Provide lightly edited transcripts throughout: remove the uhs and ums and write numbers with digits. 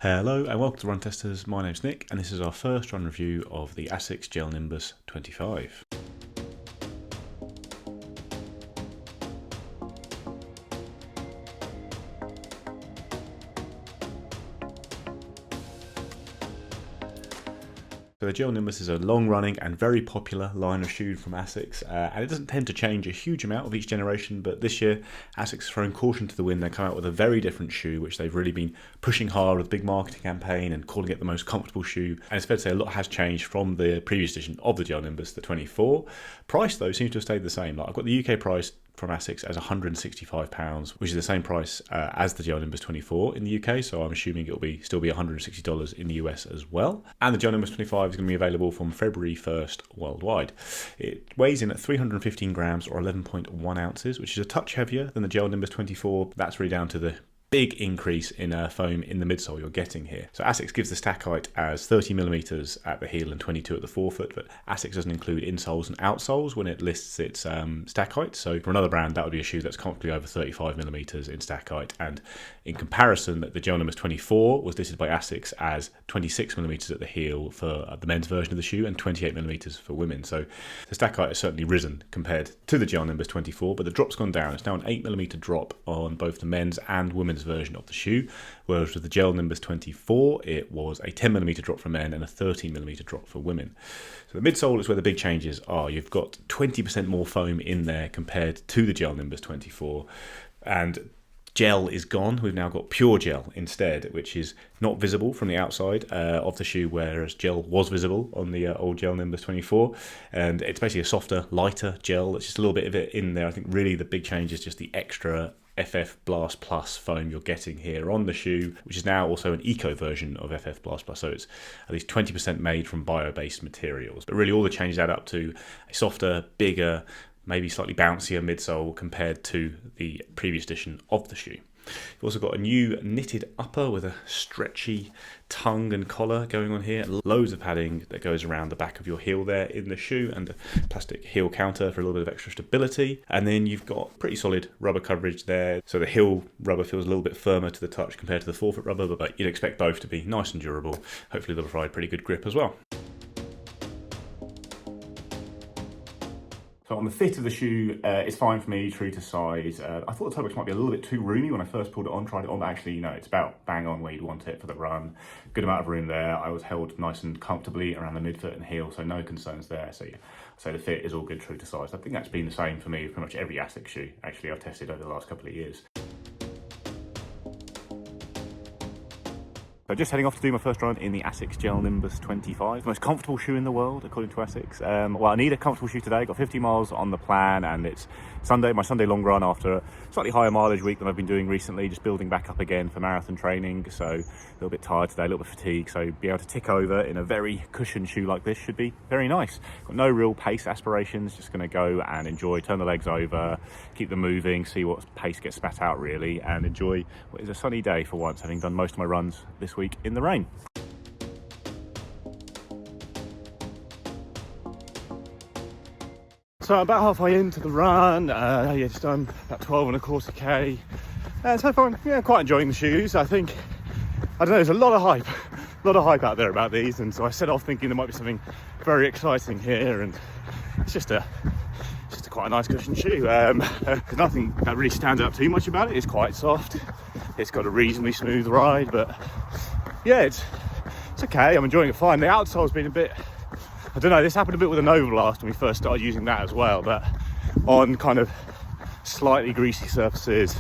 Hello and welcome to Run Testers. My name's Nick and this is our first run review of the Asics Gel-Nimbus 25. So the Gel-Nimbus is a long-running and very popular line of shoes from Asics, and it doesn't tend to change a huge amount of each generation, but this year Asics has thrown caution to the wind. They come out with a very different shoe, which they've really been pushing hard with a big marketing campaign and calling it the most comfortable shoe. And it's fair to say a lot has changed from the previous edition of the Gel-Nimbus, the 24. Price, though, seems to have stayed the same. Like, I've got the UK price from Asics as £165, which is the same price as the Gel-Nimbus 24 in the UK, so I'm assuming it'll still be $160 in the US as well. And the Gel-Nimbus 25 is going to be available from February 1st worldwide. It weighs in at 315 grams or 11.1 ounces, which is a touch heavier than the Gel-Nimbus 24. That's really down to the big increase in foam in the midsole you're getting here. So Asics gives the stack height as 30mm at the heel and 22 at the forefoot, but Asics doesn't include insoles and outsoles when it lists its stack height. So for another brand, that would be a shoe that's comfortably over 35mm in stack height. And in comparison, the Gel-Nimbus 24 was listed by Asics as 26mm at the heel for the men's version of the shoe and 28mm for women. So the stack height has certainly risen compared to the Gel-Nimbus 24, but the drop's gone down. It's now an 8mm drop on both the men's and women's version of the shoe, whereas with the Gel-Nimbus 24 it was a 10mm drop for men and a 13mm drop for women. So the midsole is where the big changes are. You've got 20% more foam in there compared to the Gel-Nimbus 24, and gel is gone. We've now got PureGel instead, which is not visible from the outside of the shoe, whereas gel was visible on the old Gel-Nimbus 24. And it's basically a softer, lighter gel. There's just a little bit of it in there. I think really the big change is just the extra FF Blast Plus foam you're getting here on the shoe, which is now also an eco version of FF Blast Plus, so it's at least 20% made from bio-based materials. But really all the changes add up to a softer, bigger, maybe slightly bouncier midsole compared to the previous edition of the shoe. You've also got a new knitted upper with a stretchy tongue and collar going on here. Loads of padding that goes around the back of your heel there in the shoe, and a plastic heel counter for a little bit of extra stability. And then you've got pretty solid rubber coverage there. So the heel rubber feels a little bit firmer to the touch compared to the forefoot rubber, but you'd expect both to be nice and durable. Hopefully they'll provide pretty good grip as well. So on the fit of the shoe, it's fine for me, true to size. I thought the toe box might be a little bit too roomy when I first pulled it on, tried it on, but actually, you know, it's about bang on where you'd want it for the run. Good amount of room there. I was held nice and comfortably around the midfoot and heel, so no concerns there. So yeah, so the fit is all good, true to size. I think that's been the same for me, pretty much every Asics shoe, actually, I've tested over the last couple of years. So just heading off to do my first run in the Asics Gel-Nimbus 25. Most comfortable shoe in the world, according to Asics. Well, I need a comfortable shoe today. Got 50 miles on the plan, and it's Sunday, my Sunday long run after a slightly higher mileage week than I've been doing recently, just building back up again for marathon training. So a little bit tired today, a little bit fatigued. So be able to tick over in a very cushioned shoe like this should be very nice. Got no real pace aspirations, just gonna go and enjoy, turn the legs over, keep them moving, see what pace gets spat out really, and enjoy what is a sunny day for once, having done most of my runs this week in the rain. So about halfway into the run, yeah, just done about 12.25k. So far, yeah, quite enjoying the shoes. I think, I don't know, there's a lot of hype out there about these, and so I set off thinking there might be something very exciting here, and it's just a quite a nice cushion shoe. There's nothing that really stands out too much about it. It's quite soft. It's got a reasonably smooth ride, but yeah, it's okay. I'm enjoying it fine. The outsole's been a bit, I don't know, this happened a bit with an Overlast when we first started using that as well, but on kind of slightly greasy surfaces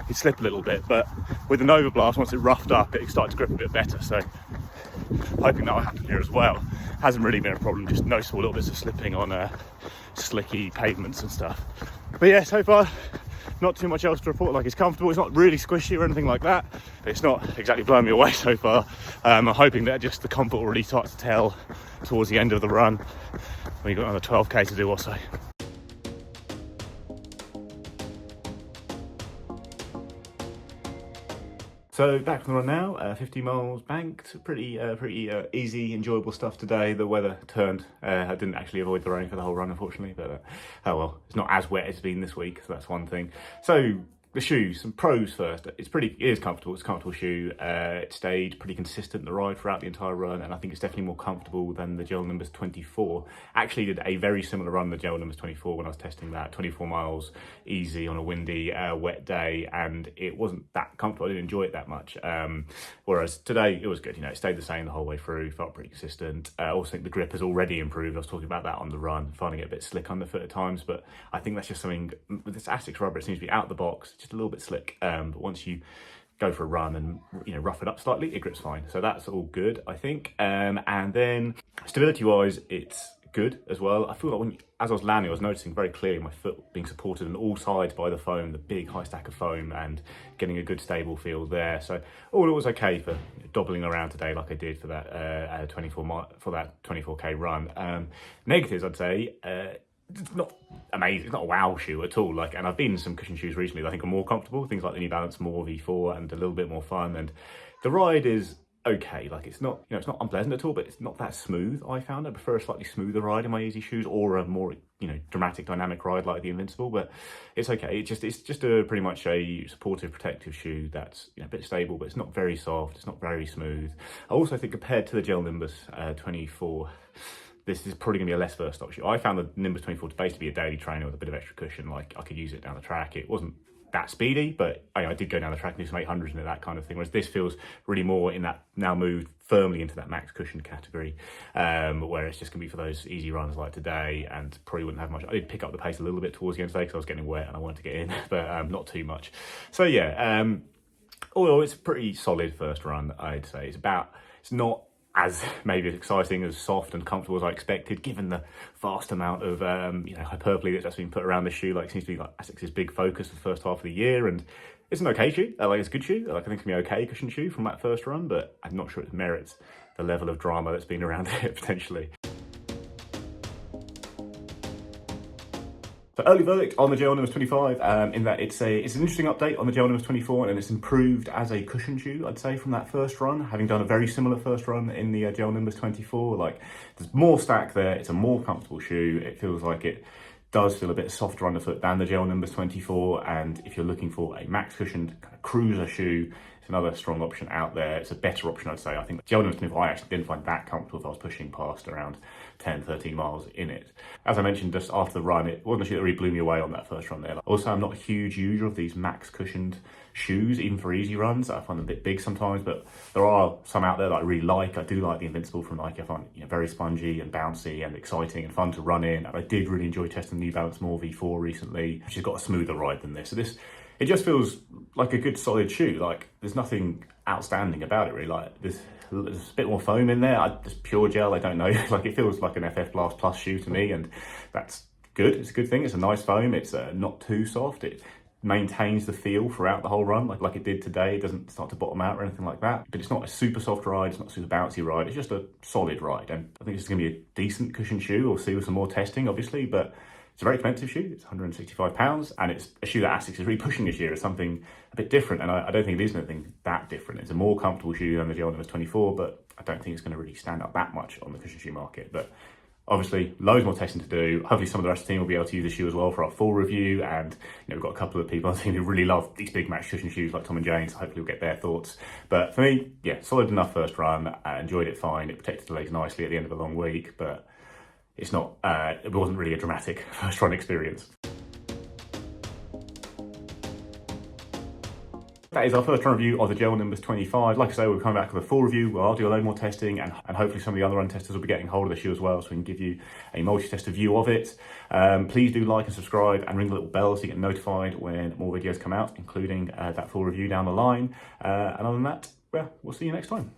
it slipped a little bit, but with an Overblast, once it roughed up, it started to grip a bit better, so hoping that will happen here as well. Hasn't really been a problem, just noticeable little bits of slipping on slicky pavements and stuff. But yeah, so far not too much else to report. Like, it's comfortable, it's not really squishy or anything like that, but it's not exactly blowing me away so far. I'm hoping that just the comfort will really start to tell towards the end of the run when you've got another 12k to do or so. So back from the run now, 50 miles banked, pretty easy, enjoyable stuff today. The weather turned, I didn't actually avoid the rain for the whole run, unfortunately, but oh well, it's not as wet as it's been this week, so that's one thing. So The shoes, some pros first. It is comfortable. It's a comfortable shoe. It stayed pretty consistent in the ride throughout the entire run, and I think it's definitely more comfortable than the Gel-Nimbus 24. Actually did a very similar run, the Gel-Nimbus 24, when I was testing that. 24 miles, easy on a windy, wet day, and it wasn't that comfortable. I didn't enjoy it that much. Whereas today, it was good. You know, it stayed the same the whole way through, felt pretty consistent. I also think the grip has already improved. I was talking about that on the run, finding it a bit slick underfoot at times, but I think that's just something, with this Asics rubber, it seems to be out the box, just a little bit slick, but once you go for a run and, you know, rough it up slightly, it grips fine. So that's all good, I think. And then stability wise, it's good as well. I feel like as I was landing, I was noticing very clearly my foot being supported on all sides by the foam, the big high stack of foam, and getting a good stable feel there. So all it was okay for doubling around today, like I did for that 24k run. Negatives, I'd say. It's not amazing. It's not a wow shoe at all. And I've been in some cushion shoes recently that I think are more comfortable. Things like the New Balance More V4 and a little bit more fun. And the ride is okay. It's not, it's not unpleasant at all, but it's not that smooth. I found I prefer a slightly smoother ride in my easy shoes, or a more, dramatic, dynamic ride like the Invincible. But it's okay. It's just a pretty much a supportive, protective shoe that's a bit stable, but it's not very soft. It's not very smooth. I also think compared to the Gel-Nimbus 24. This is probably going to be a less versatile shoe. I found the Nimbus 24 to basically be a daily trainer with a bit of extra cushion. I could use it down the track. It wasn't that speedy, but I did go down the track and do some 800s in it, that kind of thing. Whereas this feels really more in that, now moved firmly into that max cushion category, where it's just going to be for those easy runs like today, and probably wouldn't have much. I did pick up the pace a little bit towards the end of the day because I was getting wet and I wanted to get in, but not too much. So yeah, although it's a pretty solid first run, I'd say. It's not as maybe as exciting, as soft and comfortable as I expected, given the vast amount of hyperbole that's been put around the shoe. It seems to be Asics' big focus for the first half of the year, and it's an okay shoe. It's a good shoe. I think it's gonna be an okay cushion shoe from that first run, but I'm not sure it merits the level of drama that's been around it potentially. So early verdict on the Gel-Nimbus 25, in that it's an interesting update on the Gel-Nimbus 24, and it's improved as a cushion shoe, I'd say, from that first run, having done a very similar first run in the Gel-Nimbus 24. There's more stack there, it's a more comfortable shoe, it feels like it does feel a bit softer underfoot than the Gel-Nimbus 24, and if you're looking for a max cushioned kind of cruiser shoe, it's another strong option out there. It's a better option, I'd say. I think the Gel-Nimbus 24, I actually didn't find that comfortable if I was pushing past around 10, 13 miles in it. As I mentioned just after the run, it wasn't a shoe that really blew me away on that first run there. Also, I'm not a huge user of these max cushioned shoes, even for easy runs. I find them a bit big sometimes, but there are some out there that I really like. I do like the Invincible from Nike. I find very spongy and bouncy and exciting and fun to run in. And I did really enjoy testing the New Balance More V4 recently, which has got a smoother ride than this. So it just feels like a good solid shoe. There's nothing outstanding about it really. There's a bit more foam in there. Just PureGel, I don't know. It feels like an FF Blast Plus shoe to me, and that's good. It's a good thing. It's a nice foam. It's not too soft. It maintains the feel throughout the whole run, like it did today. It doesn't start to bottom out or anything like that. But it's not a super soft ride. It's not a super bouncy ride. It's just a solid ride. And I think it's going to be a decent cushion shoe. We'll see with some more testing, obviously, but it's a very expensive shoe. It's £165, and it's a shoe that Asics is really pushing this year as something a bit different, and I don't think it is anything that different. It's a more comfortable shoe than the Gel-Nimbus 24, but I don't think it's going to really stand out that much on the cushion shoe market. But obviously, loads more testing to do. Hopefully some of the rest of the team will be able to use the shoe as well for our full review, and we've got a couple of people on the team who really love these big max cushion shoes like Tom and Jane, so hopefully we'll get their thoughts. But for me, yeah, solid enough first run. I enjoyed it fine. It protected the legs nicely at the end of a long week, but it's not, it wasn't really a dramatic first run experience. That is our first run review of the Gel-Nimbus 25. Like I say, we'll come back with a full review where I'll do a load more testing, and hopefully some of the other run testers will be getting hold of the shoe as well, so we can give you a multi-tester view of it. Please do like and subscribe and ring the little bell so you get notified when more videos come out, including that full review down the line. And other than that, well, we'll see you next time.